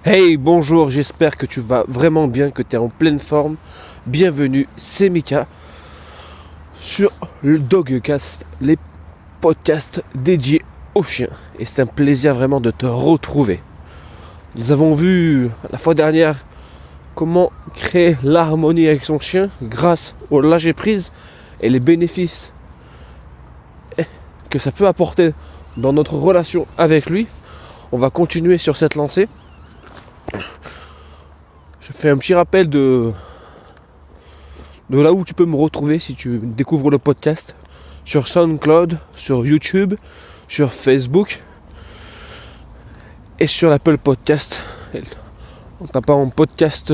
Hey, bonjour, j'espère que tu vas vraiment bien, que tu es en pleine forme. Bienvenue, c'est Mika sur le Dogcast, les podcasts dédiés aux chiens. Et c'est un plaisir vraiment de te retrouver. Nous avons vu la fois dernière comment créer l'harmonie avec son chien grâce au lâcher prise et les bénéfices que ça peut apporter dans notre relation avec lui. On va continuer sur cette lancée. Je fais un petit rappel de là où tu peux me retrouver si tu découvres le podcast. Sur SoundCloud, sur YouTube, sur Facebook et sur l'Apple Podcast. En tapant en podcast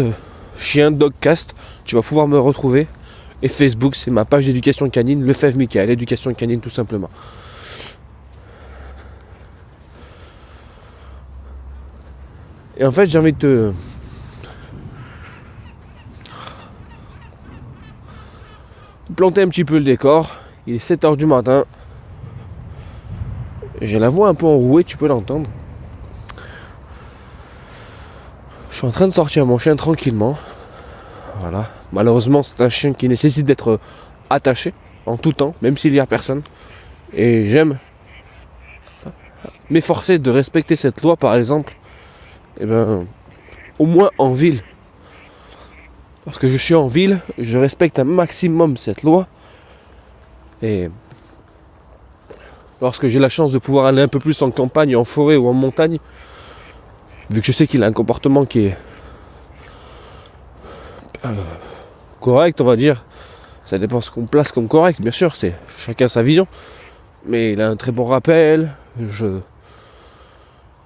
chien Dogcast, tu vas pouvoir me retrouver. Et Facebook, c'est ma page d'éducation canine, Lefebvre Mika, l'éducation canine tout simplement. Et en fait, j'ai envie de te planter un petit peu le décor. Il est 7h du matin. J'ai la voix un peu enrouée, tu peux l'entendre. Je suis en train de sortir mon chien tranquillement. Voilà. Malheureusement, c'est un chien qui nécessite d'être attaché en tout temps, même s'il n'y a personne. Et j'aime m'efforcer de respecter cette loi, par exemple, au moins en ville. Lorsque je suis en ville, je respecte un maximum cette loi. Et lorsque j'ai la chance de pouvoir aller un peu plus en campagne, en forêt ou en montagne, vu que je sais qu'il a un comportement qui est correct, on va dire. Ça dépend ce qu'on place comme correct, bien sûr, c'est chacun sa vision. Mais il a un très bon rappel, je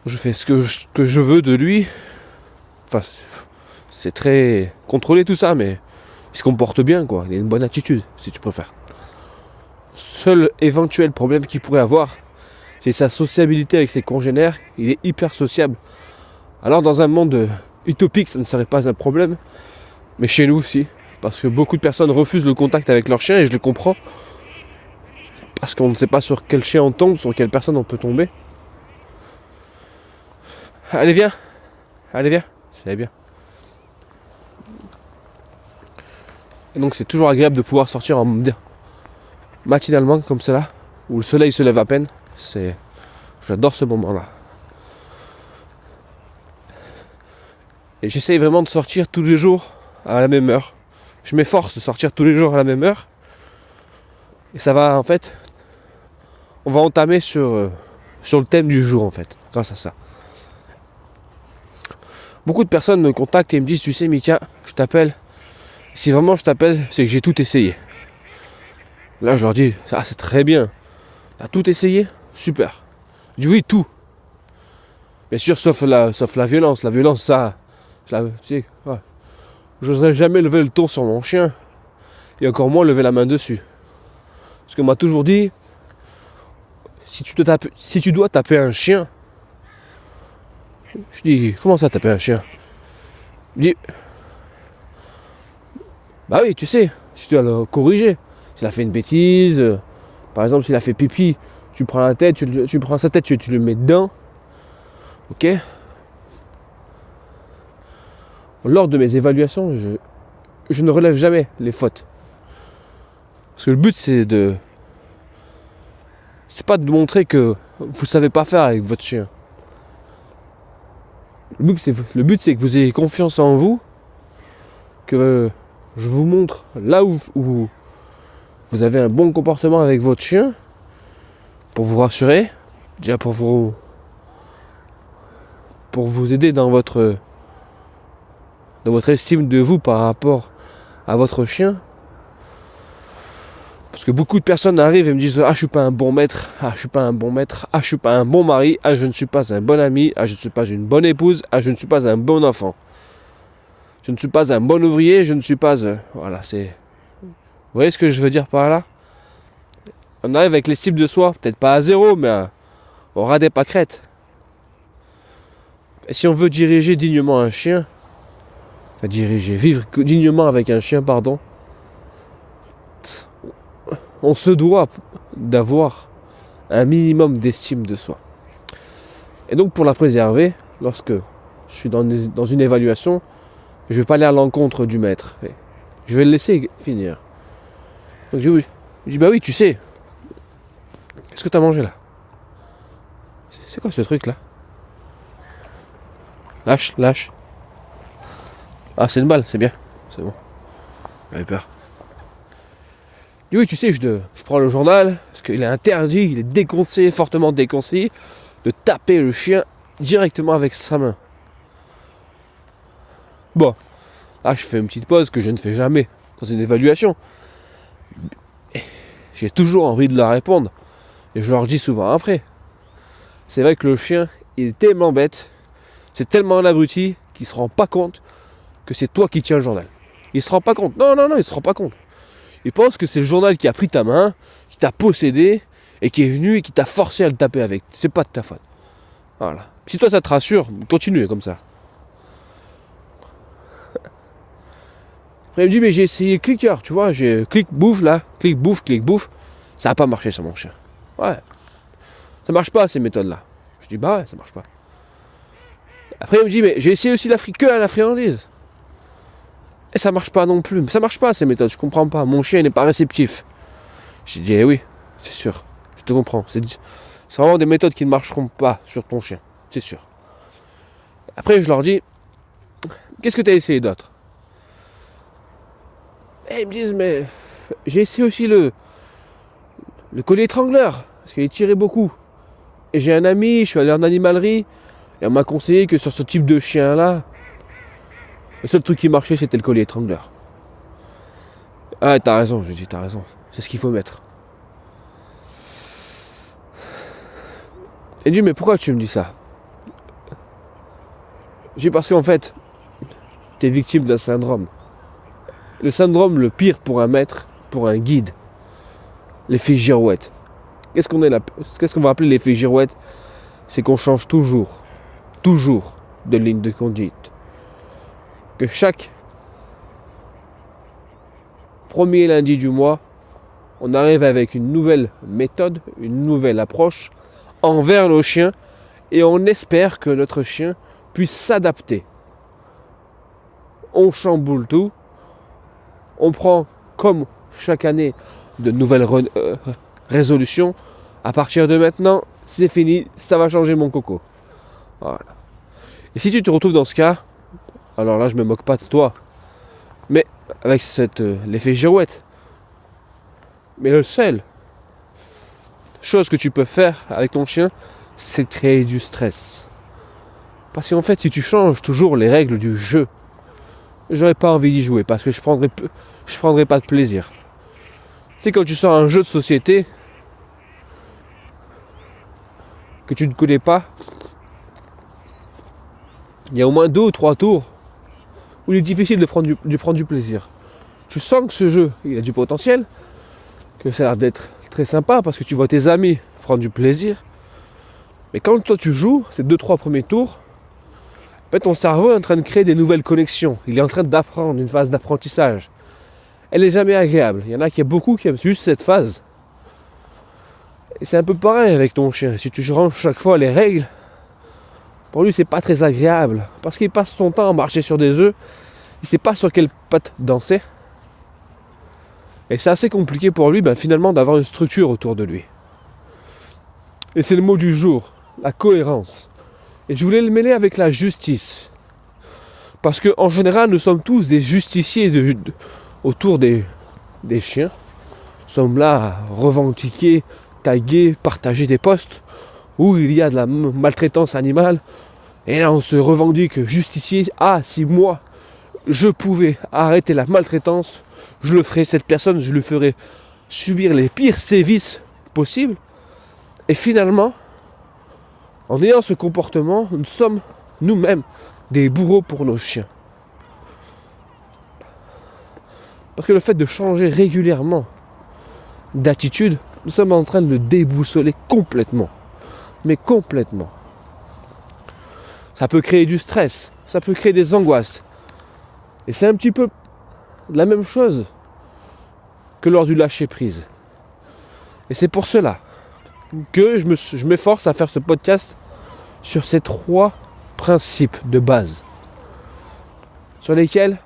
fais ce que je veux de lui. Enfin, c'est très contrôlé tout ça, mais il se comporte bien, quoi. Il a une bonne attitude, si tu préfères. Seul éventuel problème qu'il pourrait avoir, c'est sa sociabilité avec ses congénères. Il est hyper sociable. Alors dans un monde utopique, ça ne serait pas un problème. Mais chez nous aussi. Parce que beaucoup de personnes refusent le contact avec leur chien, et je le comprends. Parce qu'on ne sait pas sur quel chien on tombe, sur quelle personne on peut tomber. Allez viens. C'est bien. Et donc c'est toujours agréable de pouvoir sortir matinalement comme cela, où le soleil se lève à peine. J'adore ce moment-là. Et j'essaye vraiment de sortir tous les jours à la même heure. Je m'efforce de sortir tous les jours à la même heure. Et ça va, en fait, on va entamer sur le thème du jour, en fait, grâce à ça. Beaucoup de personnes me contactent et me disent, tu sais Mika, je t'appelle. Si vraiment je t'appelle, c'est que j'ai tout essayé. Là, je leur dis, ah, c'est très bien. T'as tout essayé? Super. Je dis oui, tout. Bien sûr, sauf la violence. La violence, ça, tu sais, ouais. J'oserais jamais lever le ton sur mon chien. Et encore moins lever la main dessus. Parce qu'on m'a toujours dit, si tu dois taper un chien, je dis, comment ça taper un chien? Je dis, bah oui, tu sais, si tu dois le corriger. S'il a fait une bêtise, par exemple, s'il a fait pipi, tu prends la tête, tu prends sa tête, tu le mets dedans. Ok? Lors de mes évaluations, je ne relève jamais les fautes. Parce que le but, c'est pas de montrer que vous savez pas faire avec votre chien. Le but, c'est que vous ayez confiance en vous, que je vous montre là où vous avez un bon comportement avec votre chien, pour vous rassurer, déjà pour vous aider dans votre estime de vous par rapport à votre chien. Parce que beaucoup de personnes arrivent et me disent, ah, je suis pas un bon maître, ah, je suis pas un bon maître, ah, je suis pas un bon mari, ah, je ne suis pas un bon ami, ah, je ne suis pas une bonne épouse, ah, je ne suis pas un bon enfant. Je ne suis pas un bon ouvrier, je ne suis pas... Voilà, c'est... Vous voyez ce que je veux dire par là? On arrive avec l'estime de soi, peut-être pas à zéro, mais au ras des pâquerettes. Et si on veut diriger dignement un chien, vivre dignement avec un chien, pardon, on se doit d'avoir un minimum d'estime de soi. Et donc pour la préserver, lorsque je suis dans une évaluation, je ne vais pas aller à l'encontre du maître. Je vais le laisser finir. Donc je lui dis, bah oui, tu sais, qu'est-ce que tu as mangé là? C'est quoi ce truc là? Lâche. Ah, c'est une balle, c'est bien, c'est bon. J'avais peur. Je dis, oui, tu sais, je prends le journal, parce qu'il est interdit, il est déconseillé, fortement déconseillé, de taper le chien directement avec sa main. Bon, là je fais une petite pause que je ne fais jamais dans une évaluation. J'ai toujours envie de leur répondre, et je leur dis souvent après. C'est vrai que le chien, il est tellement bête, c'est tellement un abruti qu'il ne se rend pas compte que c'est toi qui tiens le journal. Il se rend pas compte. Non, il se rend pas compte. Il pense que c'est le journal qui a pris ta main, qui t'a possédé, et qui est venu et qui t'a forcé à le taper avec. C'est pas de ta faute. Voilà. Si toi ça te rassure, continue comme ça. Après il me dit, mais j'ai essayé le clicker, tu vois, j'ai clic bouffe là, clic bouffe, ça n'a pas marché sur mon chien. Ouais. Ça marche pas ces méthodes là. Je dis, bah ouais, ça marche pas. Après il me dit, mais j'ai essayé aussi que à la friandise. Et ça marche pas non plus. Ça marche pas ces méthodes, je comprends pas. Mon chien n'est pas réceptif. J'ai dit, eh oui, c'est sûr, je te comprends. C'est vraiment des méthodes qui ne marcheront pas sur ton chien, c'est sûr. Après je leur dis, qu'est-ce que tu as essayé d'autre? Et ils me disent, mais j'ai essayé aussi le collier étrangleur, parce qu'il tirait beaucoup. Et j'ai un ami, je suis allé en animalerie, et on m'a conseillé que sur ce type de chien-là, le seul truc qui marchait, c'était le collier étrangleur. Ah, t'as raison, je dis, t'as raison, c'est ce qu'il faut mettre. Et il dit, mais pourquoi tu me dis ça? Je dis, parce qu'en fait, t'es victime d'un syndrome. Le syndrome le pire pour un maître, pour un guide. L'effet girouette. Qu'est-ce qu'on va appeler l'effet girouette? C'est qu'on change toujours de ligne de conduite. Que chaque premier lundi du mois, on arrive avec une nouvelle méthode, une nouvelle approche envers nos chiens, et on espère que notre chien puisse s'adapter. On chamboule tout, on prend comme chaque année de nouvelles résolutions. À partir de maintenant, c'est fini, ça va changer mon coco. Voilà. Et si tu te retrouves dans ce cas, alors là je me moque pas de toi, mais avec l'effet girouette. Mais le seul chose que tu peux faire avec ton chien, c'est de créer du stress. Parce qu'en fait, si tu changes toujours les règles du jeu, j'aurais pas envie d'y jouer parce que je prendrais pas de plaisir. C'est quand tu sors un jeu de société que tu ne connais pas, il y a au moins 2 ou 3 tours où il est difficile de prendre du plaisir. Tu sens que ce jeu, il a du potentiel, que ça a l'air d'être très sympa parce que tu vois tes amis prendre du plaisir. Mais quand toi tu joues, ces 2-3 premiers tours, en fait ton cerveau est en train de créer des nouvelles connexions. Il est en train d'apprendre, une phase d'apprentissage. Elle n'est jamais agréable. Il y en a beaucoup qui aiment juste cette phase. Et c'est un peu pareil avec ton chien. Si tu ranges chaque fois les règles, pour lui c'est pas très agréable. Parce qu'il passe son temps à marcher sur des œufs. Il ne sait pas sur quelle patte danser. Et c'est assez compliqué pour lui finalement d'avoir une structure autour de lui. Et c'est le mot du jour, la cohérence. Et je voulais le mêler avec la justice. Parce qu'en général, nous sommes tous des justiciers autour des chiens. Nous sommes là à revendiquer, taguer, partager des posts où il y a de la maltraitance animale. Et là, on se revendique justicier. Ah, si moi, je pouvais arrêter la maltraitance, je le ferais. Cette personne, je lui ferais subir les pires sévices possibles. Et finalement, en ayant ce comportement, nous sommes nous-mêmes des bourreaux pour nos chiens. Parce que le fait de changer régulièrement d'attitude, nous sommes en train de le déboussoler complètement. Mais complètement. Ça peut créer du stress, ça peut créer des angoisses. Et c'est un petit peu la même chose que lors du lâcher-prise. Et c'est pour cela que je m'efforce à faire ce podcast sur ces 3 principes de base sur lesquels,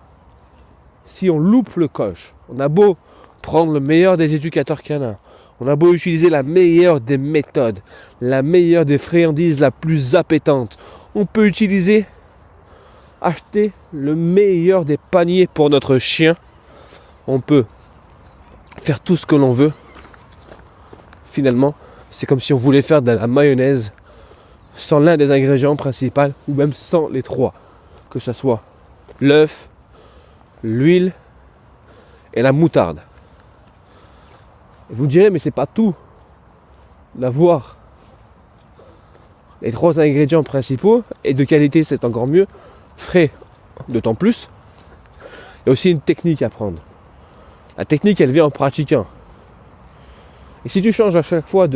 si on loupe le coche, on a beau prendre le meilleur des éducateurs canins, on a beau utiliser la meilleure des méthodes, la meilleure des friandises la plus appétante, on peut acheter le meilleur des paniers pour notre chien, on peut faire tout ce que l'on veut. Finalement, c'est comme si on voulait faire de la mayonnaise sans l'un des ingrédients principaux, ou même sans les trois, que ce soit l'œuf, l'huile et la moutarde. Vous direz, mais c'est pas tout d'avoir les trois ingrédients principaux, et de qualité c'est encore mieux, frais d'autant plus. Il y a aussi une technique à prendre. La technique, elle vient en pratiquant. Et si tu changes à chaque fois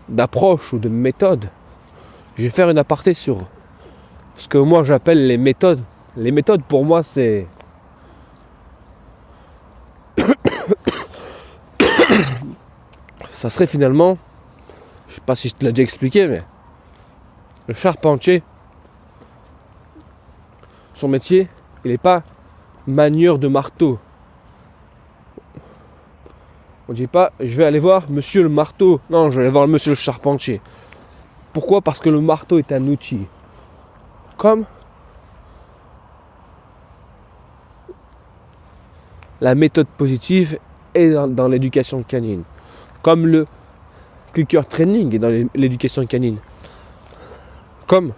d'approche ou de méthode, je vais faire une aparté sur ce que moi j'appelle les méthodes. Les méthodes pour moi c'est ça serait finalement, je sais pas si je te l'ai déjà expliqué, mais le charpentier, son métier, il n'est pas manieur de marteau. On dit pas, je vais aller voir monsieur le marteau. Non, je vais aller voir monsieur le charpentier. Pourquoi ? Parce que le marteau est un outil. Comme la méthode positive est dans l'éducation canine. Comme le clicker training est dans l'éducation canine. Comme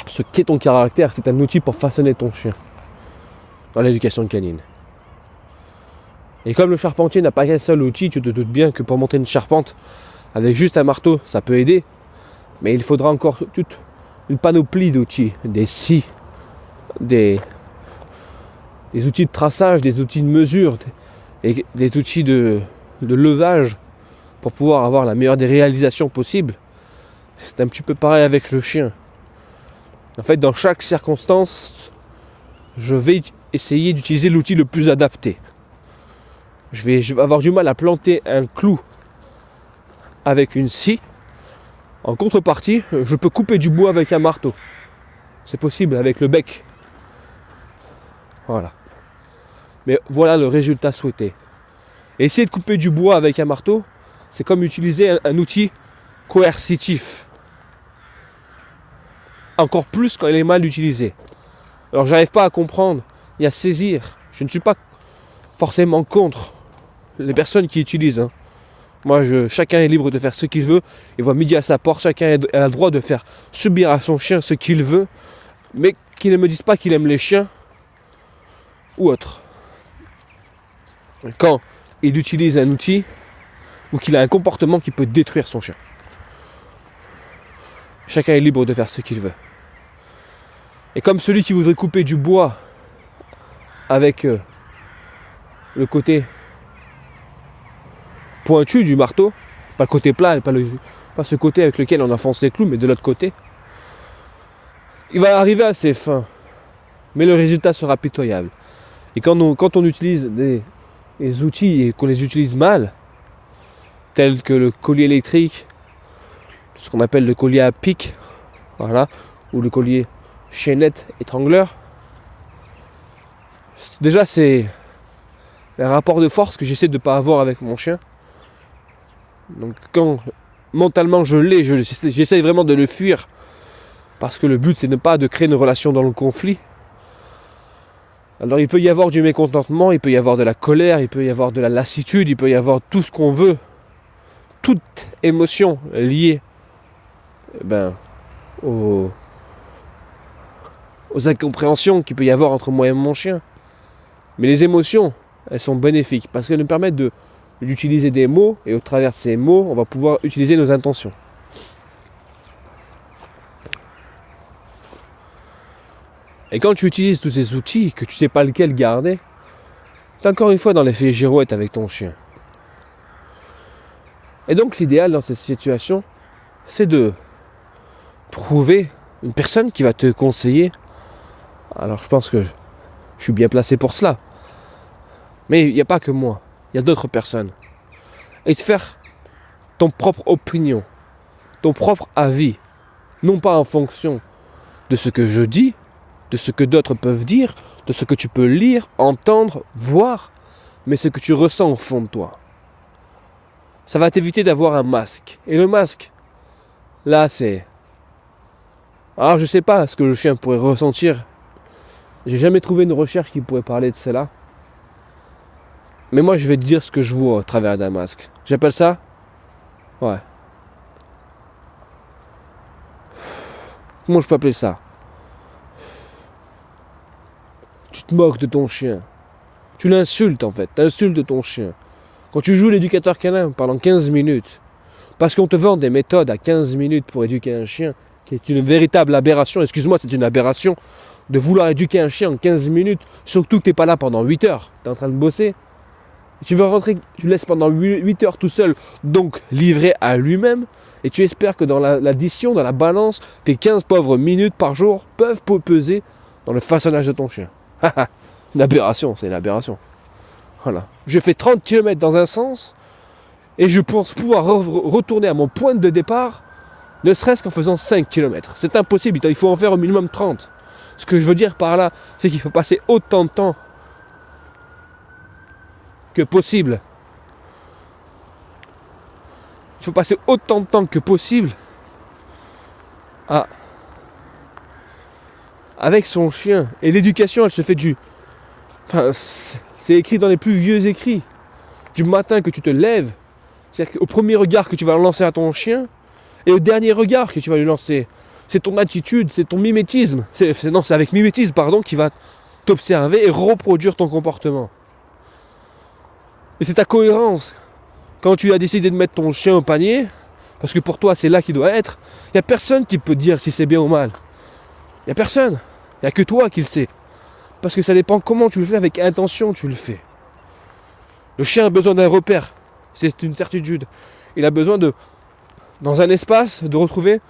ce qu'est ton caractère, c'est un outil pour façonner ton chien dans l'éducation canine. Et comme le charpentier n'a pas qu'un seul outil, tu te doutes bien que pour monter une charpente, avec juste un marteau, ça peut aider. Mais il faudra encore toute une panoplie d'outils, des scies, des outils de traçage, des outils de mesure, et des outils de levage pour pouvoir avoir la meilleure des réalisations possibles. C'est un petit peu pareil avec le chien. En fait, dans chaque circonstance, je vais essayer d'utiliser l'outil le plus adapté. Je vais avoir du mal à planter un clou avec une scie. En contrepartie, je peux couper du bois avec un marteau. C'est possible avec le bec. Voilà. Mais voilà le résultat souhaité. Et essayer de couper du bois avec un marteau, c'est comme utiliser un outil coercitif. Encore plus quand il est mal utilisé. Alors j'arrive pas à comprendre et à saisir. Je ne suis pas forcément contre les personnes qui utilisent. Moi, chacun est libre de faire ce qu'il veut. Il voit midi à sa porte. Chacun a le droit de faire subir à son chien ce qu'il veut. Mais qu'il ne me dise pas qu'il aime les chiens ou autre. Quand il utilise un outil ou qu'il a un comportement qui peut détruire son chien. Chacun est libre de faire ce qu'il veut. Et comme celui qui voudrait couper du bois avec le côté pointu du marteau, pas le côté plat, pas ce côté avec lequel on enfonce les clous, mais de l'autre côté, il va arriver à ses fins, mais le résultat sera pitoyable. Et quand on utilise des outils et qu'on les utilise mal, tels que le collier électrique, ce qu'on appelle le collier à pic, voilà, ou le collier chaînette étrangleur, déjà c'est un rapport de force que j'essaie de ne pas avoir avec mon chien. Donc quand mentalement je l'ai, j'essaie vraiment de le fuir, parce que le but c'est pas de créer une relation dans le conflit. Alors il peut y avoir du mécontentement, il peut y avoir de la colère, il peut y avoir de la lassitude, il peut y avoir tout ce qu'on veut, toute émotion liée aux incompréhensions qu'il peut y avoir entre moi et mon chien. Mais les émotions, elles sont bénéfiques parce qu'elles nous permettent d'utiliser des mots, et au travers de ces mots, on va pouvoir utiliser nos intentions. Et quand tu utilises tous ces outils, que tu sais pas lequel garder, tu es encore une fois dans l'effet girouette avec ton chien. Et donc l'idéal dans cette situation, c'est de trouver une personne qui va te conseiller. Alors je pense que je suis bien placé pour cela. Mais il n'y a pas que moi, il y a d'autres personnes. Et de faire ton propre opinion, ton propre avis Non pas en fonction de ce que je dis, de ce que d'autres peuvent dire, de ce que tu peux lire, entendre, voir, mais ce que tu ressens au fond de toi. Ça va t'éviter d'avoir un masque. Et le masque, là c'est... Alors je sais pas ce que le chien pourrait ressentir. J'ai jamais trouvé une recherche qui pourrait parler de cela. Mais moi je vais te dire ce que je vois au travers d'un masque. J'appelle ça... Ouais. Comment je peux appeler ça? Tu te moques de ton chien. Tu l'insultes en fait. Tu insultes ton chien. Quand tu joues l'éducateur canin pendant 15 minutes, parce qu'on te vend des méthodes à 15 minutes pour éduquer un chien, qui est une véritable aberration, excuse-moi, c'est une aberration, de vouloir éduquer un chien en 15 minutes, surtout que tu n'es pas là pendant 8 heures, tu es en train de bosser. Tu veux rentrer, tu le laisses pendant 8 heures tout seul, donc livré à lui-même, et tu espères que dans l'addition, dans la balance, tes 15 pauvres minutes par jour peuvent peser dans le façonnage de ton chien. Une aberration, c'est une aberration. Voilà. Je fais 30 km dans un sens, et je pense pouvoir retourner à mon point de départ, ne serait-ce qu'en faisant 5 km. C'est impossible, il faut en faire au minimum 30. Ce que je veux dire par là, c'est qu'il faut passer autant de temps que possible. Il faut passer autant de temps que possible avec son chien. Et l'éducation, elle se fait Enfin, c'est écrit dans les plus vieux écrits. Du matin que tu te lèves, c'est-à-dire qu'au premier regard que tu vas lancer à ton chien, et au dernier regard que tu vas lui lancer, c'est ton attitude, c'est ton mimétisme. C'est avec mimétisme, qui va t'observer et reproduire ton comportement. Et c'est ta cohérence. Quand tu as décidé de mettre ton chien au panier, parce que pour toi c'est là qu'il doit être, il n'y a personne qui peut te dire si c'est bien ou mal. Il n'y a personne. Il n'y a que toi qui le sais. Parce que ça dépend comment tu le fais, avec intention tu le fais. Le chien a besoin d'un repère. C'est une certitude. Il a besoin dans un espace, de retrouver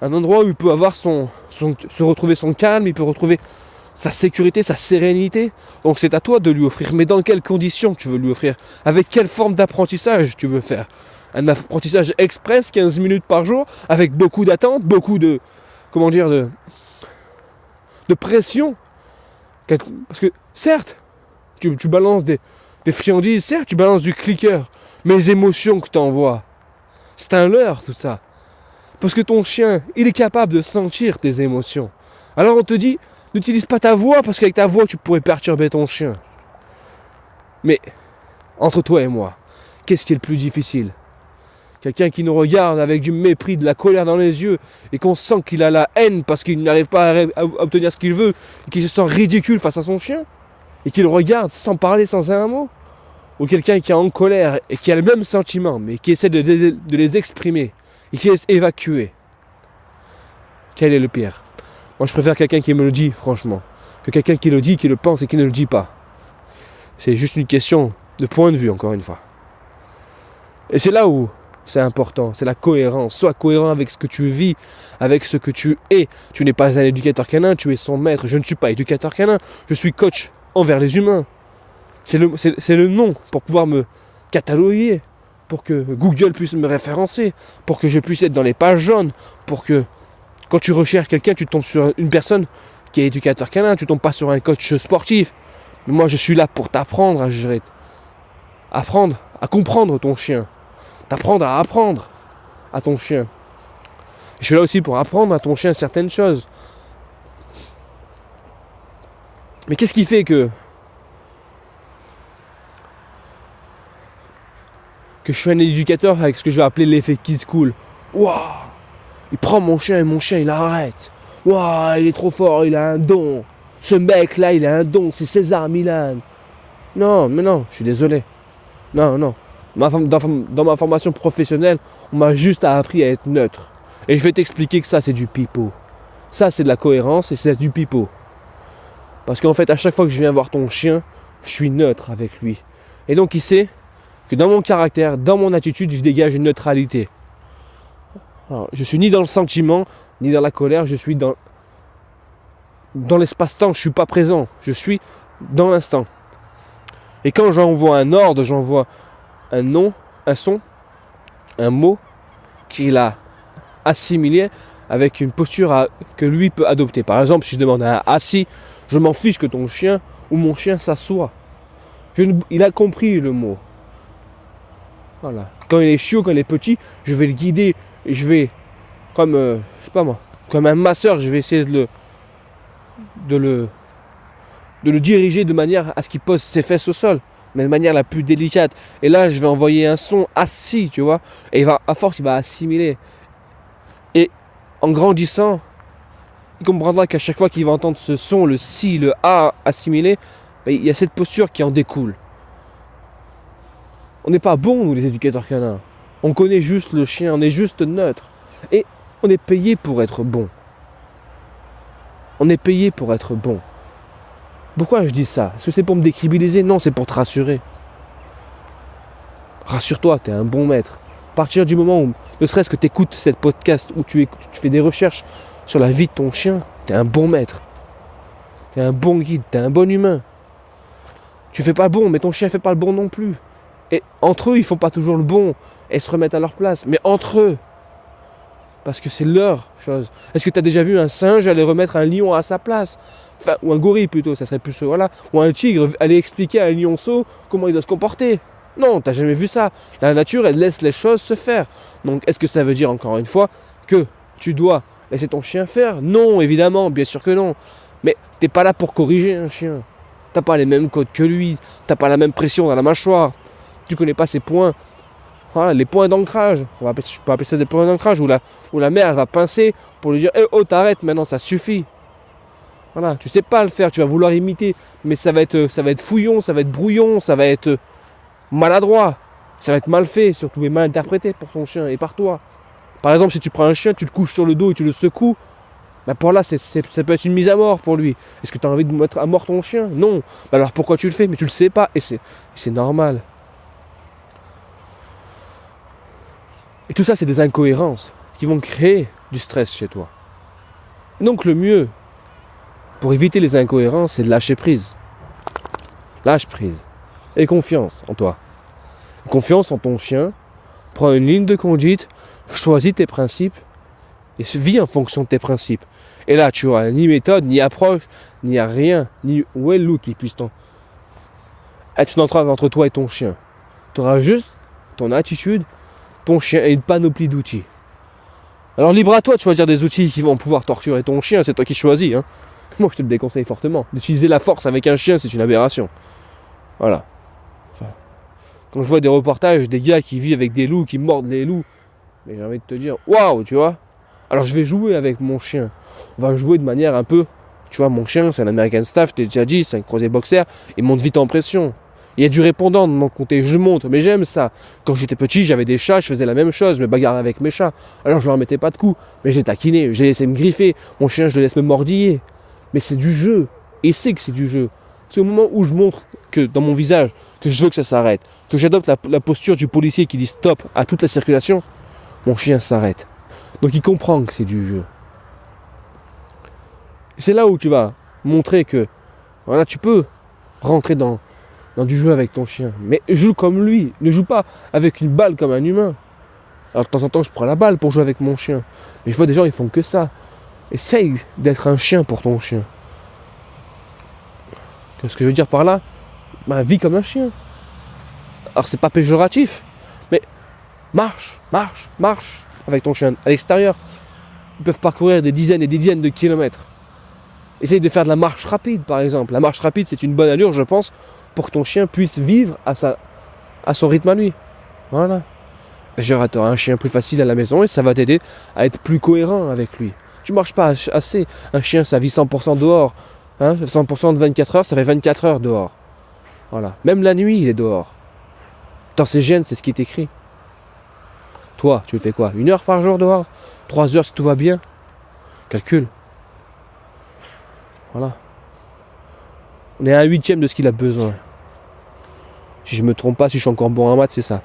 un endroit où il peut avoir se retrouver son calme, il peut retrouver sa sécurité, sa sérénité. Donc c'est à toi de lui offrir. Mais dans quelles conditions tu veux lui offrir? Avec quelle forme d'apprentissage tu veux faire? Un apprentissage express, 15 minutes par jour, avec beaucoup d'attente, beaucoup de pression. Parce que certes, tu balances des friandises, certes tu balances du clicker, mais les émotions que tu envoies, c'est un leurre tout ça. Parce que ton chien, il est capable de sentir tes émotions. Alors on te dit, n'utilise pas ta voix, parce qu'avec ta voix, tu pourrais perturber ton chien. Mais, entre toi et moi, qu'est-ce qui est le plus difficile? Quelqu'un qui nous regarde avec du mépris, de la colère dans les yeux, et qu'on sent qu'il a la haine parce qu'il n'arrive pas à obtenir ce qu'il veut, et qu'il se sent ridicule face à son chien, et qu'il regarde sans parler, sans un mot? Ou quelqu'un qui est en colère, et qui a le même sentiment, mais qui essaie de les exprimer, et qui laisse évacuer? Quel est le pire? Moi je préfère quelqu'un qui me le dit franchement, que quelqu'un qui le dit, qui le pense et qui ne le dit pas. C'est juste une question de point de vue, encore une fois. Et c'est là où c'est important, c'est la cohérence. Sois cohérent avec ce que tu vis, avec ce que tu es. Tu n'es pas un éducateur canin, tu es son maître. Je ne suis pas éducateur canin, je suis coach envers les humains. C'est le nom pour pouvoir me cataloguer, pour que Google puisse me référencer, pour que je puisse être dans les pages jaunes, pour que quand tu recherches quelqu'un, tu tombes sur une personne qui est éducateur canin, tu tombes pas sur un coach sportif. Mais moi je suis là pour t'apprendre à gérer, apprendre à comprendre ton chien, t'apprendre à apprendre à ton chien. Je suis là aussi pour apprendre à ton chien certaines choses. Mais qu'est-ce qui fait que je suis un éducateur avec ce que je vais appeler l'effet Kids Cool? Waouh, il prend mon chien et mon chien il arrête. Waouh, il est trop fort, il a un don. Ce mec là, il a un don, c'est César Milan. Non, mais non, je suis désolé. Non. Dans ma formation professionnelle, on m'a juste appris à être neutre. Et je vais t'expliquer que ça, c'est du pipeau. Ça, c'est de la cohérence et c'est du pipeau. Parce qu'en fait, à chaque fois que je viens voir ton chien, je suis neutre avec lui. Et donc, il sait que dans mon caractère, dans mon attitude, je dégage une neutralité. Alors, je suis ni dans le sentiment, ni dans la colère, je suis dans l'espace-temps, je ne suis pas présent, je suis dans l'instant. Et quand j'envoie un ordre, j'envoie un nom, un son, un mot qu'il a assimilé avec une posture que lui peut adopter. Par exemple, si je demande à un assis, je m'en fiche que ton chien ou mon chien s'assoit. Il a compris le mot. Voilà. Quand il est chiot, quand il est petit, je vais le guider. Je vais, comme, je sais pas moi, comme un masseur, je vais essayer de le diriger de manière à ce qu'il pose ses fesses au sol, mais de manière la plus délicate. Et là, je vais envoyer un son assis, tu vois. Et à force, il va assimiler. Et en grandissant, il comprendra qu'à chaque fois qu'il va entendre ce son, le si, le a assimilé, il y a cette posture qui en découle. On n'est pas bons, nous, les éducateurs canins. On connaît juste le chien, on est juste neutre. Et on est payé pour être bon. On est payé pour être bon. Pourquoi je dis ça? Est-ce que c'est pour me décribiliser? Non, c'est pour te rassurer. Rassure-toi, tu es un bon maître. À partir du moment où, ne serait-ce que tu écoutes cette podcast, où tu fais des recherches sur la vie de ton chien, tu es un bon maître. Tu es un bon guide, tu es un bon humain. Tu fais pas le bon, mais ton chien fait pas le bon non plus. Et entre eux, ils font pas toujours le bon et se remettent à leur place. Mais entre eux, parce que c'est leur chose. Est-ce que tu as déjà vu un singe aller remettre un lion à sa place? Enfin, ou un gorille plutôt, ça serait plus voilà. Ou un tigre aller expliquer à un lionceau comment il doit se comporter? Non, t'as jamais vu ça. La nature, elle laisse les choses se faire. Donc, est-ce que ça veut dire, encore une fois, que tu dois laisser ton chien faire? Non, évidemment, bien sûr que non. Mais t'es pas là pour corriger un chien. T'as pas les mêmes codes que lui. T'as pas la même pression dans la mâchoire. Tu connais pas ses points. Voilà, les points d'ancrage. Je peux appeler ça des points d'ancrage où la mère elle va pincer pour lui dire oh, t'arrêtes maintenant, ça suffit. Voilà, tu sais pas le faire, tu vas vouloir imiter, mais ça va être fouillon, ça va être brouillon, ça va être maladroit, ça va être mal fait, surtout et mal interprété pour ton chien et par toi. Par exemple, si tu prends un chien, tu le couches sur le dos et tu le secoues, bah pour là, ça peut être une mise à mort pour lui. Est-ce que tu as envie de mettre à mort ton chien? Non. Bah alors pourquoi tu le fais? Mais tu le sais pas et c'est normal. Et tout ça, c'est des incohérences qui vont créer du stress chez toi. Donc le mieux, pour éviter les incohérences, c'est de lâcher prise. Lâche prise. Et confiance en toi. Confiance en ton chien. Prends une ligne de conduite. Choisis tes principes. Et vis en fonction de tes principes. Et là, tu n'auras ni méthode, ni approche, ni rien, ni well-look qui puisse être une entrave entre toi et ton chien. Tu auras juste ton attitude, ton chien et une panoplie d'outils. Alors libre à toi de choisir des outils qui vont pouvoir torturer ton chien, c'est toi qui choisis. Hein. Moi je te le déconseille fortement. D'utiliser la force avec un chien, c'est une aberration. Voilà. Enfin, quand je vois des reportages, des gars qui vivent avec des loups, qui mordent les loups, mais j'ai envie de te dire, waouh, tu vois. Alors je vais jouer avec mon chien. On va jouer de manière un peu, tu vois, mon chien, c'est un American Staff, je t'ai déjà dit, c'est un croisé boxer, il monte vite en pression. Il y a du répondant de mon côté, je monte, mais j'aime ça. Quand j'étais petit, j'avais des chats, je faisais la même chose, je me bagarrais avec mes chats. Alors je leur mettais pas de coups, mais j'ai taquiné, j'ai laissé me griffer. Mon chien, je le laisse me mordiller. Mais c'est du jeu, et c'est que c'est du jeu. C'est au moment où je montre que dans mon visage, que je veux que ça s'arrête, que j'adopte la posture du policier qui dit stop à toute la circulation, mon chien s'arrête. Donc il comprend que c'est du jeu. C'est là où tu vas montrer que voilà, tu peux rentrer dans du jeu avec ton chien. Mais joue comme lui. Ne joue pas avec une balle comme un humain. Alors de temps en temps, je prends la balle pour jouer avec mon chien. Mais je vois des gens, ils font que ça. Essaye d'être un chien pour ton chien. Ce que je veux dire par là, vis comme un chien. Alors c'est pas péjoratif, mais marche avec ton chien à l'extérieur. Ils peuvent parcourir des dizaines et des dizaines de kilomètres. Essaye de faire de la marche rapide, par exemple. La marche rapide, c'est une bonne allure, je pense, pour que ton chien puisse vivre à son rythme à lui. Voilà. Tu auras un chien plus facile à la maison et ça va t'aider à être plus cohérent avec lui. Tu ne marches pas assez. Un chien, ça vit 100% dehors. 100% de 24 heures, ça fait 24 heures dehors. Voilà. Même la nuit, il est dehors. Dans ses gènes, c'est ce qui est écrit. Toi, tu le fais quoi? 1 heure par jour dehors? 3 heures si tout va bien? Calcule. Voilà. On est à 1/8 de ce qu'il a besoin. Si je ne me trompe pas, si je suis encore bon en maths, c'est ça.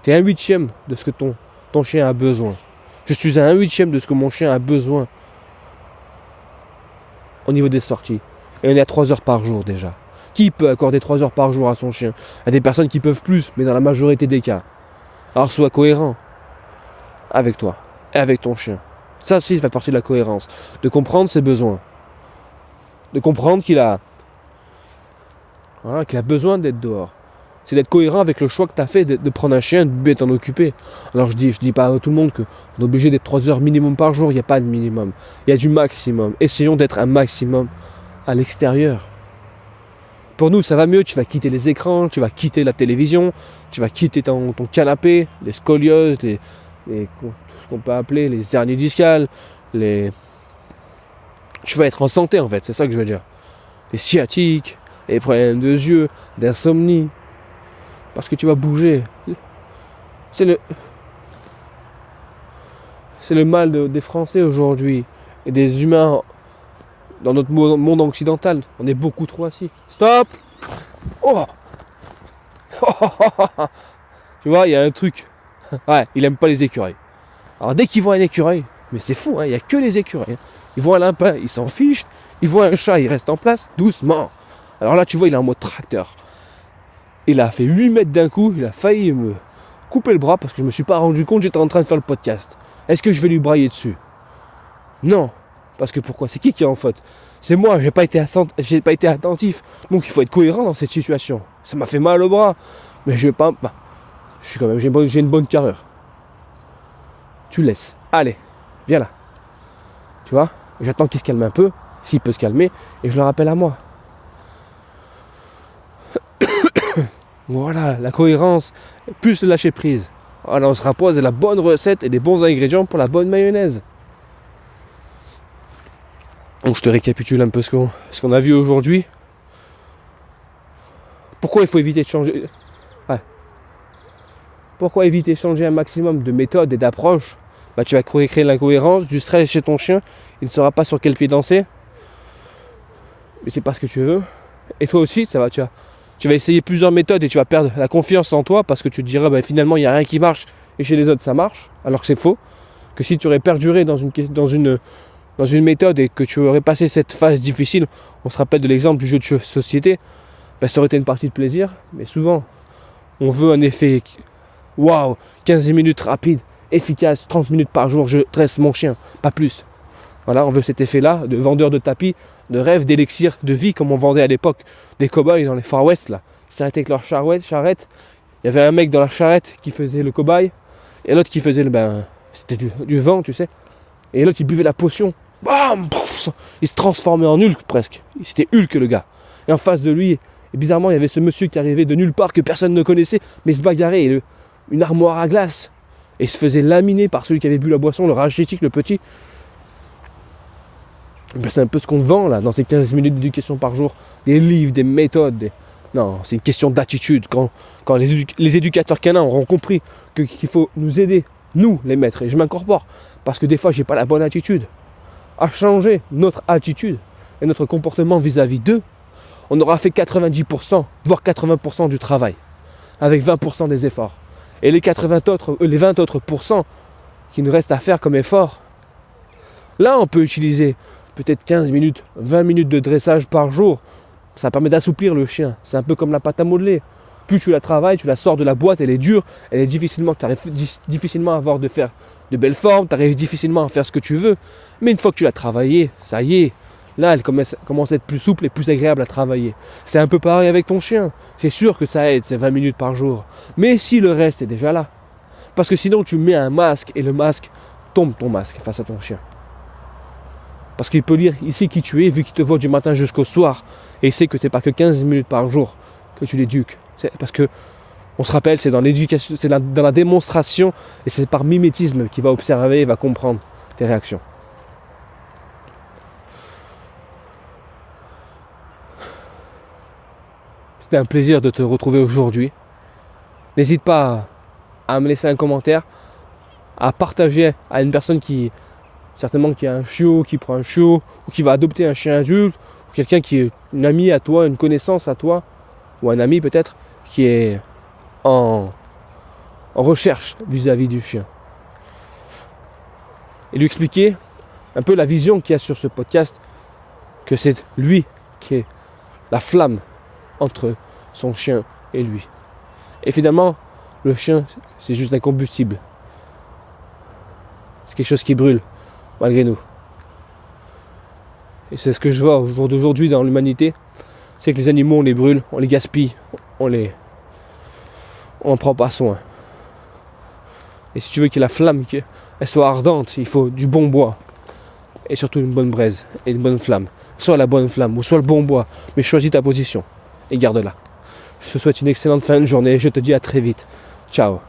Tu es à 1/8 de ce que ton chien a besoin. Je suis à 1/8 de ce que mon chien a besoin au niveau des sorties. Et on est à 3 heures par jour déjà. Qui peut accorder 3 heures par jour à son chien? Il y a des personnes qui peuvent plus, mais dans la majorité des cas. Alors sois cohérent avec toi et avec ton chien. Ça aussi, ça fait partie de la cohérence. De comprendre ses besoins. De comprendre qu'il a besoin d'être dehors. C'est d'être cohérent avec le choix que tu as fait de prendre un chien, de t'en occuper. Alors je dis pas à tout le monde qu'on est obligé d'être 3 heures minimum par jour. Il n'y a pas de minimum. Il y a du maximum. Essayons d'être un maximum à l'extérieur. Pour nous, ça va mieux. Tu vas quitter les écrans, tu vas quitter la télévision, tu vas quitter ton canapé, les scolioses, tout ce qu'on peut appeler les hernies discales, tu vas être en santé en fait, c'est ça que je veux dire. Les sciatiques, les problèmes de yeux, d'insomnie. Parce que tu vas bouger. C'est le mal des Français aujourd'hui. Et des humains dans notre monde occidental. On est beaucoup trop assis. Stop! Oh! Tu vois, il y a un truc. Ouais, il aime pas les écureuils. Alors dès qu'ils voient un écureuil, mais c'est fou, hein, il n'y a que les écureuils. Ils voient un lapin, ils s'en fichent. Ils voient un chat, il reste en place, doucement. Alors là, tu vois, il est en mode tracteur. Il a fait 8 mètres d'un coup, il a failli me couper le bras parce que je ne me suis pas rendu compte que j'étais en train de faire le podcast. Est-ce que je vais lui brailler dessus? Non. Parce que pourquoi? C'est qui est en faute? C'est moi, j'ai pas été attentif. Donc il faut être cohérent dans cette situation. Ça m'a fait mal au bras. Mais je vais pas. Je suis quand même. J'ai une bonne carrure. Tu le laisses. Allez, viens là. Tu vois? J'attends qu'il se calme un peu, s'il peut se calmer, et je le rappelle à moi. Voilà, la cohérence, plus le lâcher prise. Voilà, on se rapproche de la bonne recette et des bons ingrédients pour la bonne mayonnaise. Donc je te récapitule un peu ce qu'on a vu aujourd'hui. Pourquoi il faut éviter de changer? Pourquoi éviter de changer un maximum de méthodes et d'approches? Tu vas créer l'incohérence, du stress chez ton chien, il ne saura pas sur quel pied danser. Mais c'est pas ce que tu veux. Et toi aussi, tu vas essayer plusieurs méthodes et tu vas perdre la confiance en toi parce que tu te diras finalement il n'y a rien qui marche et chez les autres ça marche, alors que c'est faux. Que si tu aurais perduré dans une méthode et que tu aurais passé cette phase difficile, on se rappelle de l'exemple du jeu de société, ça aurait été une partie de plaisir, mais souvent on veut un effet waouh, 15 minutes rapide, efficace, 30 minutes par jour, je dresse mon chien, pas plus. Voilà, on veut cet effet-là de vendeur de tapis, de rêve, d'élixir, de vie, comme on vendait à l'époque des cow-boys dans les Far West, là. Ils s'arrêtaient avec leur charrette. Il y avait un mec dans la charrette qui faisait le cow-boy, et l'autre qui faisait c'était du vent, tu sais. Et l'autre, il buvait la potion. Bam! Il se transformait en Hulk, presque. C'était Hulk, le gars. Et en face de lui, et bizarrement, il y avait ce monsieur qui arrivait de nulle part, que personne ne connaissait, mais il se bagarrait, et une armoire à glace. Et il se faisait laminer par celui qui avait bu la boisson, le rachitique, le petit. C'est un peu ce qu'on vend là, dans ces 15 minutes d'éducation par jour. Des livres, des méthodes. Non, c'est une question d'attitude. Quand les éducateurs canins auront compris qu'il faut nous aider, nous les maîtres, et je m'incorpore, parce que des fois j'ai pas la bonne attitude, à changer notre attitude et notre comportement vis-à-vis d'eux, on aura fait 90%, voire 80% du travail, avec 20% des efforts. Et les 20 autres pourcents qui nous restent à faire comme effort, là on peut utiliser peut-être 15 minutes, 20 minutes de dressage par jour. Ça permet d'assouplir le chien. C'est un peu comme la pâte à modeler. Plus tu la travailles, tu la sors de la boîte, elle est dure, tu arrives difficilement à faire de belles formes, tu arrives difficilement à faire ce que tu veux. Mais une fois que tu l'as travaillée, ça y est, là elle commence à être plus souple et plus agréable à travailler. C'est un peu pareil avec ton chien. C'est sûr que ça aide, ces 20 minutes par jour. Mais si le reste est déjà là. Parce que sinon tu mets un masque et le masque tombe ton masque face à ton chien. Parce qu'il peut lire ici qui tu es, vu qu'il te voit du matin jusqu'au soir. Et il sait que c'est pas que 15 minutes par jour que tu l'éduques. Parce que, on se rappelle, c'est dans l'éducation, c'est dans la démonstration, et c'est par mimétisme qu'il va observer et va comprendre tes réactions. C'était un plaisir de te retrouver aujourd'hui. N'hésite pas à me laisser un commentaire, à partager à une personne certainement qui a un chiot, qui prend un chiot, ou qui va adopter un chien adulte, ou quelqu'un qui est une amie à toi, une connaissance à toi, ou un ami peut-être, qui est en recherche vis-à-vis du chien. Et lui expliquer un peu la vision qu'il y a sur ce podcast, que c'est lui qui est la flamme entre son chien et lui. Et finalement, le chien, c'est juste un combustible. C'est quelque chose qui brûle. malgré nous. Et c'est ce que je vois au jour d'aujourd'hui dans l'humanité, c'est que les animaux, on les brûle, on les gaspille, on n'en prend pas soin. Et si tu veux que la flamme elle soit ardente, il faut du bon bois. Et surtout une bonne braise et une bonne flamme. Soit la bonne flamme ou soit le bon bois, mais choisis ta position et garde-la. Je te souhaite une excellente fin de journée, je te dis à très vite. Ciao.